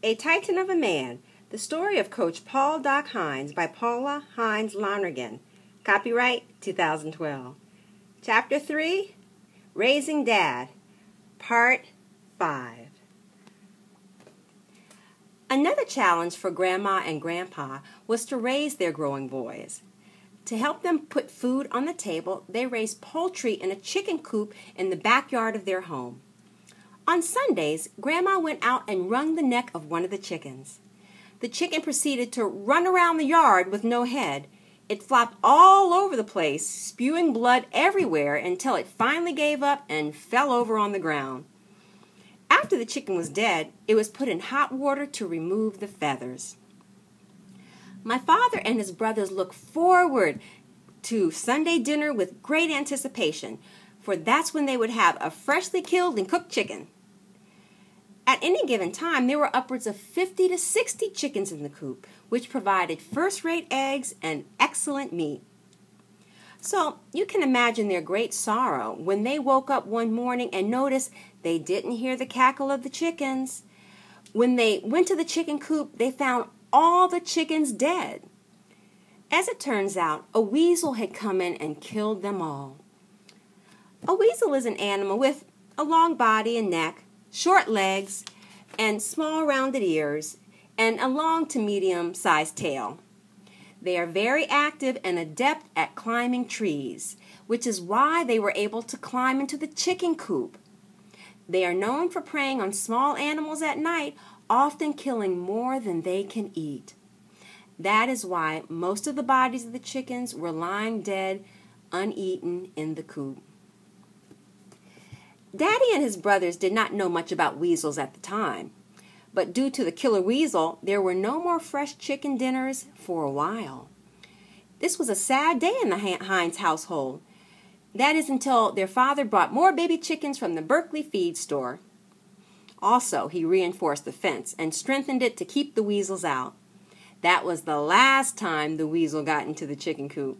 A Titan of a Man, the story of Coach Paul Doc Hines by Paula Hines Lonergan. Copyright 2012. Chapter 3, Raising Dad, Part 5. Another challenge for Grandma and Grandpa was to raise their growing boys. To help them put food on the table, they raised poultry in a chicken coop in the backyard of their home. On Sundays, Grandma went out and wrung the neck of one of the chickens. The chicken proceeded to run around the yard with no head. It flopped all over the place, spewing blood everywhere until it finally gave up and fell over on the ground. After the chicken was dead, it was put in hot water to remove the feathers. My father and his brothers looked forward to Sunday dinner with great anticipation, for that's when they would have a freshly killed and cooked chicken. At any given time, there were upwards of 50 to 60 chickens in the coop, which provided first-rate eggs and excellent meat. So you can imagine their great sorrow when they woke up one morning and noticed they didn't hear the cackle of the chickens. When they went to the chicken coop, they found all the chickens dead. As it turns out, a weasel had come in and killed them all. A weasel is an animal with a long body and neck, short legs, and small rounded ears, and a long to medium-sized tail. They are very active and adept at climbing trees, which is why they were able to climb into the chicken coop. They are known for preying on small animals at night, often killing more than they can eat. That is why most of the bodies of the chickens were lying dead, uneaten in the coop. Daddy and his brothers did not know much about weasels at the time, but due to the killer weasel, there were no more fresh chicken dinners for a while. This was a sad day in the Hines household. That is until their father brought more baby chickens from the Berkeley feed store. Also, he reinforced the fence and strengthened it to keep the weasels out. That was the last time the weasel got into the chicken coop.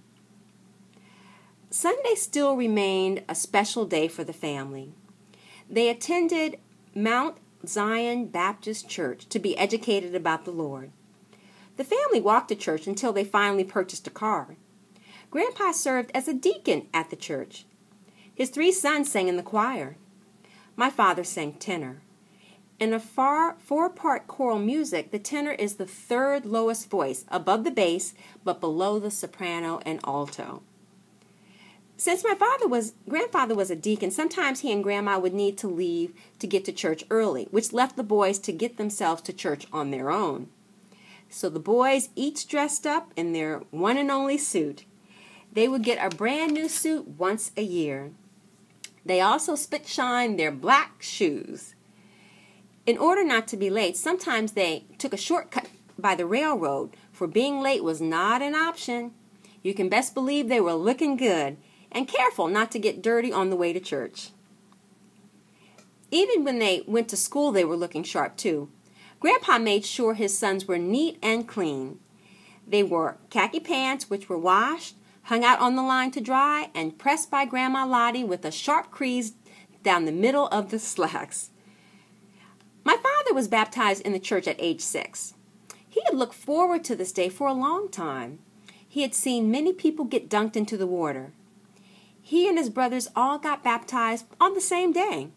Sunday still remained a special day for the family. They attended Mount Zion Baptist Church to be educated about the Lord. The family walked to church until they finally purchased a car. Grandpa served as a deacon at the church. His 3 sons sang in the choir. My father sang tenor. In a 4-part choral music, the tenor is the 3rd lowest voice, above the bass, but below the soprano and alto. Since my grandfather was a deacon, sometimes he and Grandma would need to leave to get to church early, which left the boys to get themselves to church on their own. So the boys each dressed up in their one and only suit. They would get a brand new suit once a year. They also spit-shined their black shoes. In order not to be late, sometimes they took a shortcut by the railroad, for being late was not an option. You can best believe they were looking good and careful not to get dirty on the way to church. Even when they went to school, they were looking sharp too. Grandpa made sure his sons were neat and clean. They wore khaki pants, which were washed, hung out on the line to dry, and pressed by Grandma Lottie with a sharp crease down the middle of the slacks. My father was baptized in the church at age 6. He had looked forward to this day for a long time. He had seen many people get dunked into the water. He and his brothers all got baptized on the same day.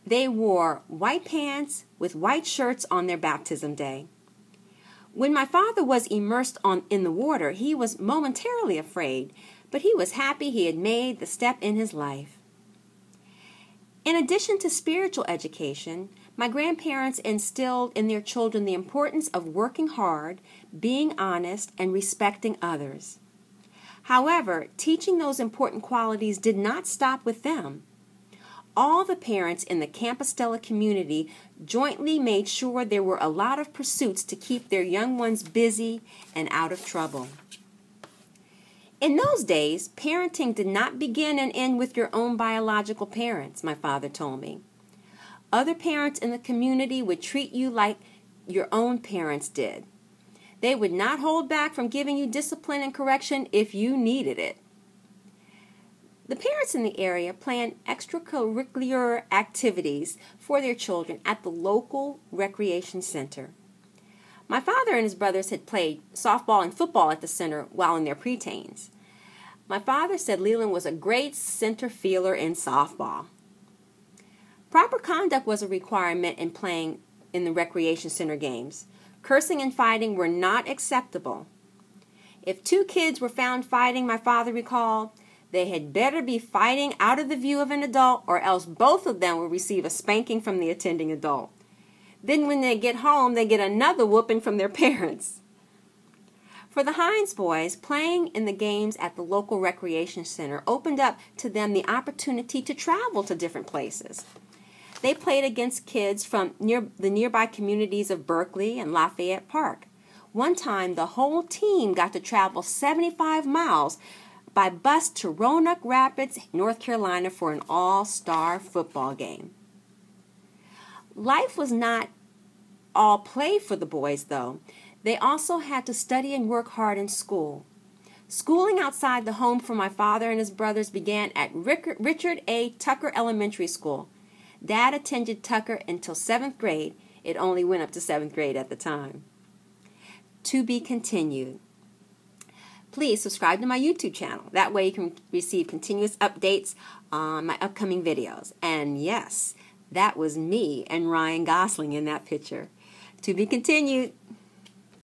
They wore white pants with white shirts on their baptism day. When my father was immersed in the water, he was momentarily afraid, but he was happy he had made the step in his life. In addition to spiritual education, my grandparents instilled in their children the importance of working hard, being honest, and respecting others. However, teaching those important qualities did not stop with them. All the parents in the Compostela community jointly made sure there were a lot of pursuits to keep their young ones busy and out of trouble. In those days, parenting did not begin and end with your own biological parents, my father told me. Other parents in the community would treat you like your own parents did. They would not hold back from giving you discipline and correction if you needed it. The parents in the area planned extracurricular activities for their children at the local recreation center. My father and his brothers had played softball and football at the center while in their preteens. My father said Leland was a great center fielder in softball. Proper conduct was a requirement in playing in the recreation center games. Cursing and fighting were not acceptable. If two kids were found fighting, my father recalled, they had better be fighting out of the view of an adult, or else both of them will receive a spanking from the attending adult. Then when they get home, they get another whooping from their parents. For the Hines boys, playing in the games at the local recreation center opened up to them the opportunity to travel to different places. They played against kids from the nearby communities of Berkeley and Lafayette Park. One time, the whole team got to travel 75 miles by bus to Roanoke Rapids, North Carolina for an all-star football game. Life was not all play for the boys, though. They also had to study and work hard in school. Schooling outside the home for my father and his brothers began at Richard A. Tucker Elementary School. Dad attended Tucker until 7th grade. It only went up to 7th grade at the time. To be continued. Please subscribe to my YouTube channel. That way you can receive continuous updates on my upcoming videos. And yes, that was me and Ryan Gosling in that picture. To be continued.